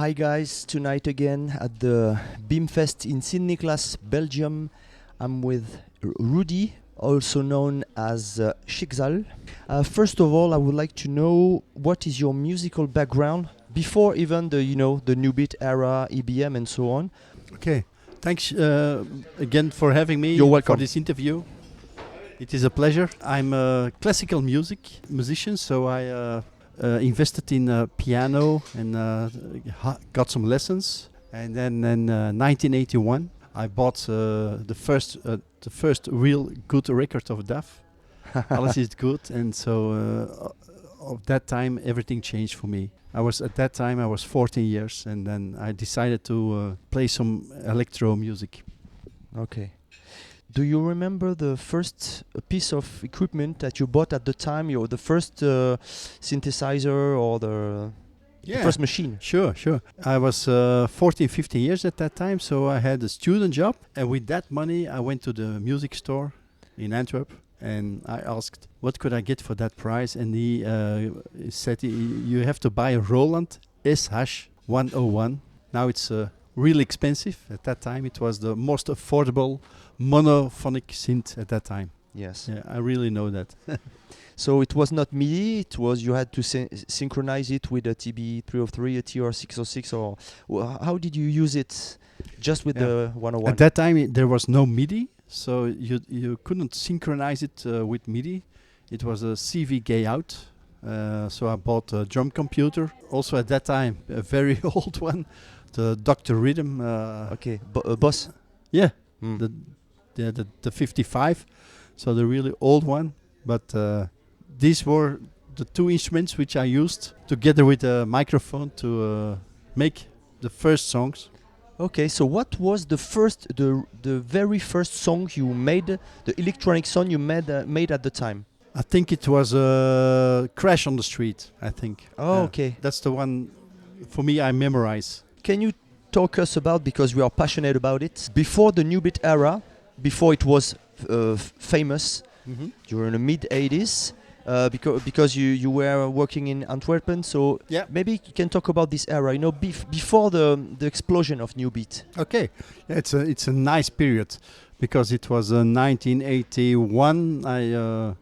Hi guys, tonight again at the Bim Fest in Sint Niklaas, Belgium. I'm with Rudy, also known as Schicksal. First of all, I would like to know what is your musical background before even the New Beat era, EBM and so on. Okay, thanks again for having me. You're welcome. For this interview. It is a pleasure. I'm a classical musician, so I invested in piano and got some lessons. And then in 1981, I bought the first real good record of Dauphin. Alles is good, and so of that time everything changed for me. At that time I was 14 years, and then I decided to play some electro music. Okay. Do you remember the first piece of equipment that you bought at the time? The first synthesizer or the first machine? Sure. I was 14, 15 years at that time, so I had a student job. And with that money, I went to the music store in Antwerp. And I asked, what could I get for that price? And he said, you have to buy a Roland SH-101. Now it's really expensive. At that time, it was the most affordable monophonic synth at that time. Yes. Yeah, I really know that. So it was not MIDI, it was you had to synchronize it with a TB303, a TR606, or how did you use it? Just with the 101? At that time, there was no MIDI, so you couldn't synchronize it with MIDI. It was a CV gay out. So I bought a drum computer. Also at that time, a very old one, the Dr. Rhythm. Boss? Yeah. The 55, so the really old one. But these were the two instruments which I used together with a microphone to make the first songs. Okay, so what was the very first song you made, the electronic song you made at the time? I think it was Crash on the Street, I think. Oh, okay. That's the one, for me, I memorize. Can you talk us about, because we are passionate about it, before the New Beat era, before it was famous, during the mid-80s, because you were working in Antwerpen, so maybe you can talk about this era, before the explosion of New Beat. Okay, it's a nice period, because it was 1981, I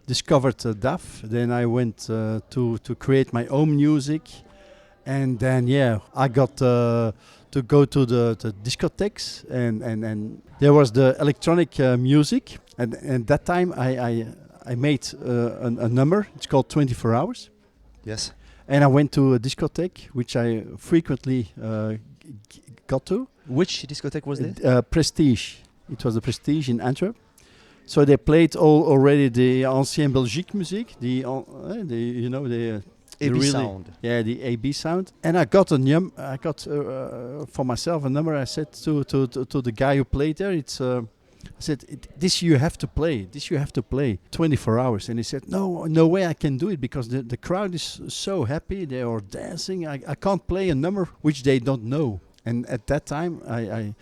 discovered Dauphin, then I went to create my own music, and then I got to go to the discotheques, and there was the electronic music, and that time I made a number. It's called 24 Hours. Yes. And I went to a discotheque, which I frequently got to. Which discotheque was this? Prestige. It was the Prestige in Antwerp. So they played already the ancienne Belgique music, the AB sound. Yeah, the AB sound. And I got for myself a number. I said to the guy who played there, I said, this you have to play. This you have to play 24 hours. And he said, no way I can do it, because the crowd is so happy. They are dancing. I can't play a number which they don't know. And at that time, I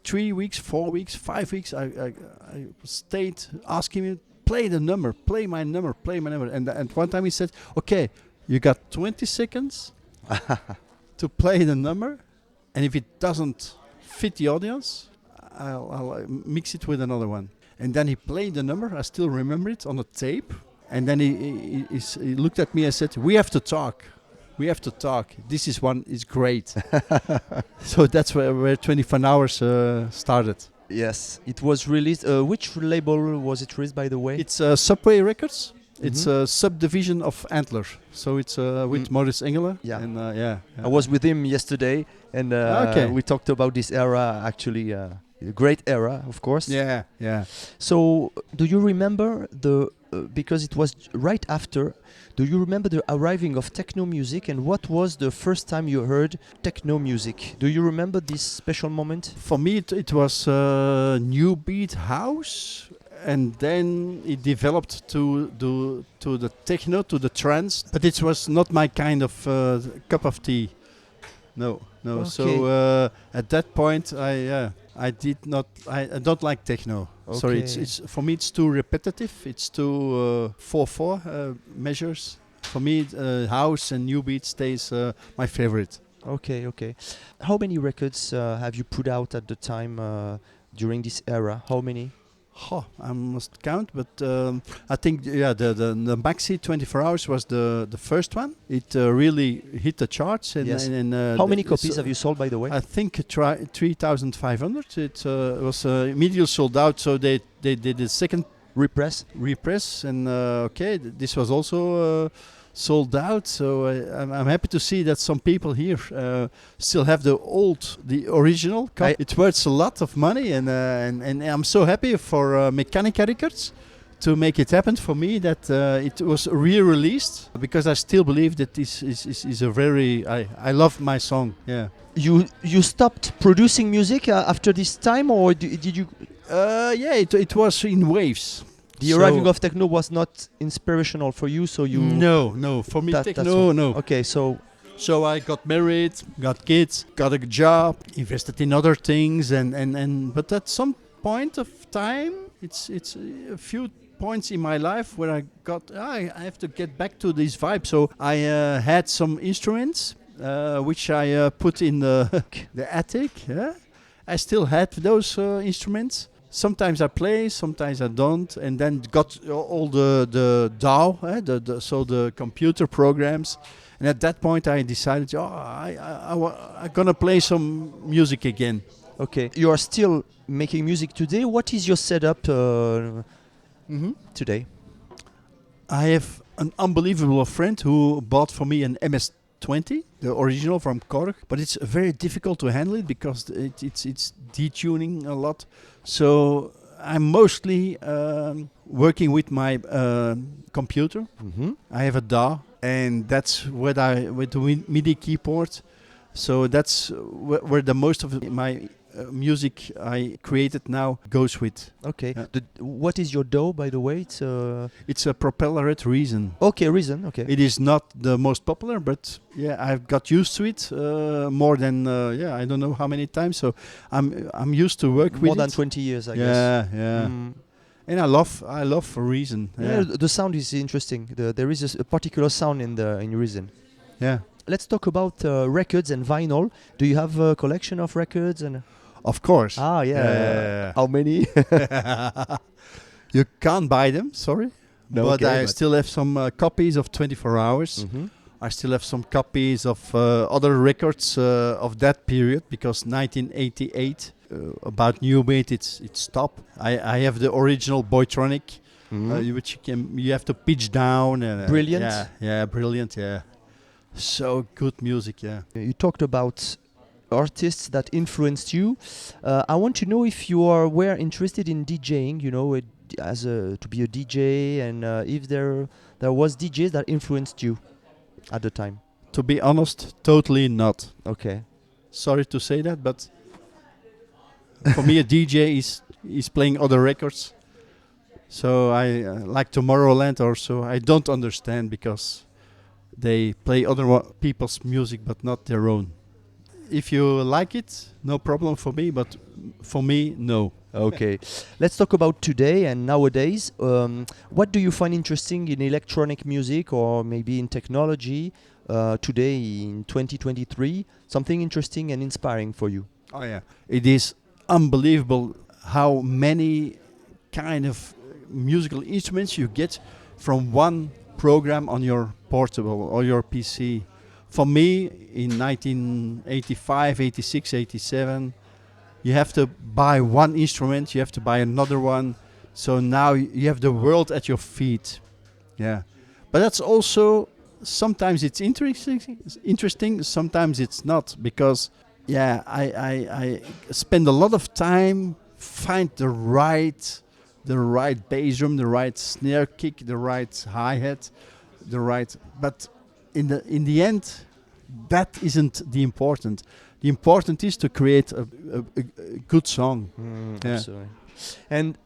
3 weeks, 4 weeks, 5 weeks, I stayed asking him, play the number, play my number. And one time he said, okay, you got 20 seconds to play the number. And if it doesn't fit the audience, I'll mix it with another one. And then he played the number. I still remember it on a tape. And then he looked at me and said, we have to talk. This is great. So that's where 24 Hours started. Yes, it was released. Which label was it released, by the way? It's Subway Records. It's a subdivision of Antler. So it's with Maurice Engelen. Yeah. And, I was with him yesterday, and we talked about this era, actually. A great era, of course. Yeah. So, do you remember because it was right after, do you remember the arriving of techno music, and what was the first time you heard techno music? Do you remember this special moment? For me, it was New Beat House, and then it developed to the techno, to the trance. But it was not my kind of cup of tea. No. Okay. So at that point, I don't like techno. Okay. Sorry, it's for me it's too repetitive. It's too 4/4 measures. For me, house and New Beat stays my favorite. Okay, okay. How many records have you put out at the time during this era? How many? Oh, I must count, but I think the Maxi 24 Hours was the first one. It really hit the charts. Yes. And How many copies have you sold, by the way? I think 3,500. It was immediately sold out, so they did the second Repress? repress, and this was also sold out. So I'm happy to see that some people here still have the original copy. It worth a lot of money, and I'm so happy for Mechanica Records to make it happen for me that it was re-released, because I still believe that this is a very I love my song. Yeah. You stopped producing music after this time, or did you? It was in waves. The arriving of techno was not inspirational for you, so you. No, for me techno, no. Okay, so I got married, got kids, got a job, invested in other things, and but at some point of time, it's a few points in my life where I have to get back to this vibe. So I had some instruments which I put in the attic. Yeah, I still had those instruments. Sometimes I play, sometimes I don't, and then got all the DAW, so the computer programs. And at that point, I decided, I'm gonna play some music again. okay, you are still making music today. What is your setup today? I have an unbelievable friend who bought for me an MS-20, the original from Korg, but it's very difficult to handle it because it's detuning a lot. So I'm mostly working with my computer. I have a DAW, and that's with the MIDI keyboard. So that's where the most of my music I created now goes with. Okay. What is your DAW, by the way? It's a Propellerhead Reason. Okay, Reason. Okay. It is not the most popular, but yeah, I've got used to it more than I don't know how many times. So I'm used to work with it. More than 20 years, I guess. Yeah. And I love Reason. Yeah, the sound is interesting. There is a particular sound in Reason. Yeah. Let's talk about records and vinyl. Do you have a collection of records and? Of course. Ah, yeah. How many? You can't buy them, sorry. No, but okay, I still have some copies of 24 Hours. I still have some copies of other records of that period, because 1988, about New Beat, it's stopped. I have the original Boytronic, which you have to pitch down. Brilliant. Yeah, brilliant, yeah. So good music, yeah. You talked about artists that influenced you. I want to know if you were interested in DJing, to be a DJ, and if there was DJs that influenced you at the time. To be honest, totally not. Okay. Sorry to say that, but for me a DJ is playing other records. So I like Tomorrowland or so. I don't understand, because they play other people's music but not their own. If you like it, no problem for me, but for me, no. Okay. Let's talk about today and nowadays. What do you find interesting in electronic music, or maybe in technology today in 2023? Something interesting and inspiring for you? Oh yeah. It is unbelievable how many kind of musical instruments you get from one program on your portable or your PC. For me, in 1985, 86, 87, you have to buy one instrument, you have to buy another one. So now you have the world at your feet. Yeah. But that's also, sometimes it's interesting, sometimes it's not. Because, yeah, I spend a lot of time find the right bass drum, the right snare kick, the right hi-hat, but in the end, that isn't the important. The important is to create a good song. Yeah. Absolutely. And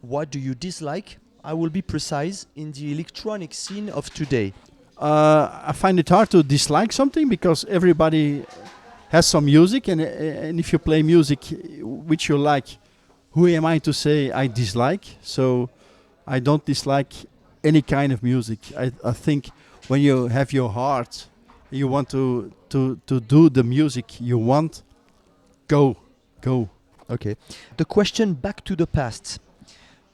what do you dislike? I will be precise, in the electronic scene of today. I find it hard to dislike something, because everybody has some music, and if you play music which you like, who am I to say I dislike? So I don't dislike any kind of music. I think when you have your heart you want to do the music you want, go. Okay. The question back to the past.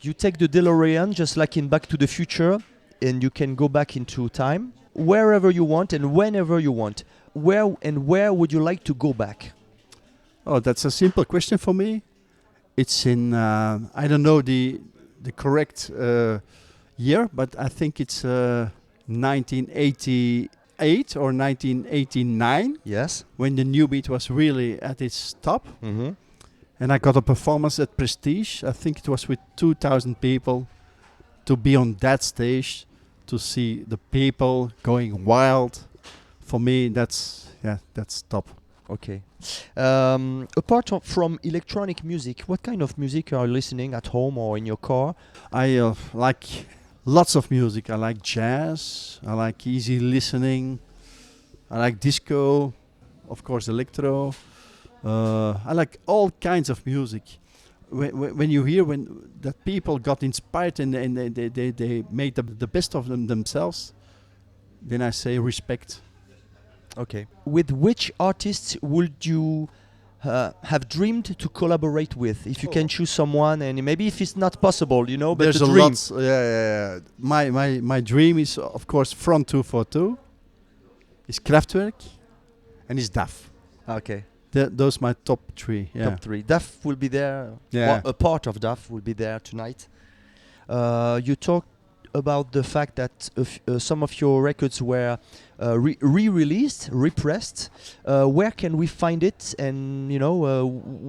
You take the DeLorean, just like in Back to the Future, and you can go back into time wherever you want and whenever you want. Where would you like to go back? Oh, that's a simple question for me. It's in I don't know the correct year, but I think it's 1988 or 1989. Yes. When the New Beat was really at its top. Mm-hmm. And I got a performance at Prestige. I think it was with 2,000 people. To be on that stage, to see the people going wild, for me that's top. Okay. Apart from electronic music, what kind of music are you listening at home or in your car? I like lots of music. I like jazz. I like easy listening. I like disco, of course, electro. I like all kinds of music. When you hear that people got inspired and they made the best of themselves, then I say respect. Okay. With which artists would you have dreamed to collaborate with? If you can choose someone, and maybe if it's not possible, but there's the a dream. lot. Yeah. My dream is, of course, Front 242. Is Kraftwerk, and is DAF. Okay. Those my top three. Yeah. Top three. DAF will be there. Yeah. A part of DAF will be there tonight. You talked about the fact that some of your records were re-released, repressed. Where can we find it? And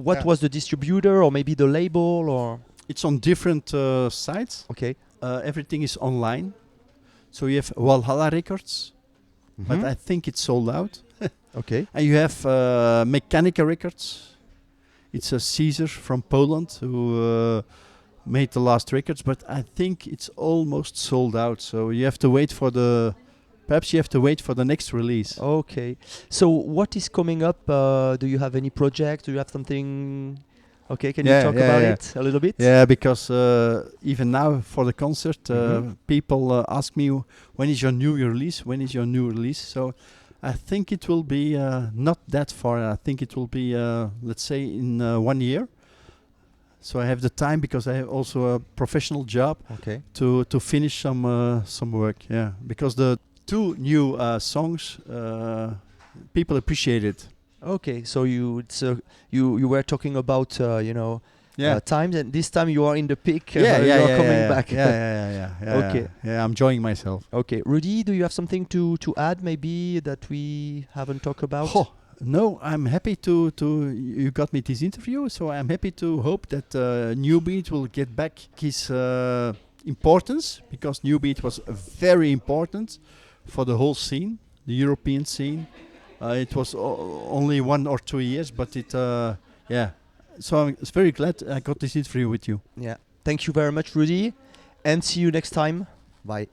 what was the distributor or maybe the label? Or it's on different sites. Okay. Everything is online. So you have Valhalla Records, but I think it's sold out. Okay. And you have Mechanica Records. It's a Caesar from Poland who made the last records, but I think it's almost sold out. So you have to wait for perhaps you have to wait for the next release. Okay. So what is coming up? Do you have any project? Do you have something? Okay, can you talk about it a little bit? Yeah, because even now for the concert, people ask me, when is your new release? When is your new release? So I think it will be not that far. I think it will be, let's say, in 1 year. So I have the time because I have also a professional job. Okay. To finish some work. Yeah, because the 2 new songs, people appreciate it. Okay, so you were talking about times, and this time you are in the peak. You are coming back. Yeah. Okay. Yeah, I'm enjoying myself. Okay, Rudy, do you have something to add maybe that we haven't talked about? Oh, no, I'm happy to you got me this interview, so I'm happy to hope that New Beat will get back his importance, because New Beat was very important for the whole scene, the European scene. It was only 1 or 2 years, but so I'm very glad I got this interview with you. Yeah. Thank you very much, Rudy, and see you next time. Bye.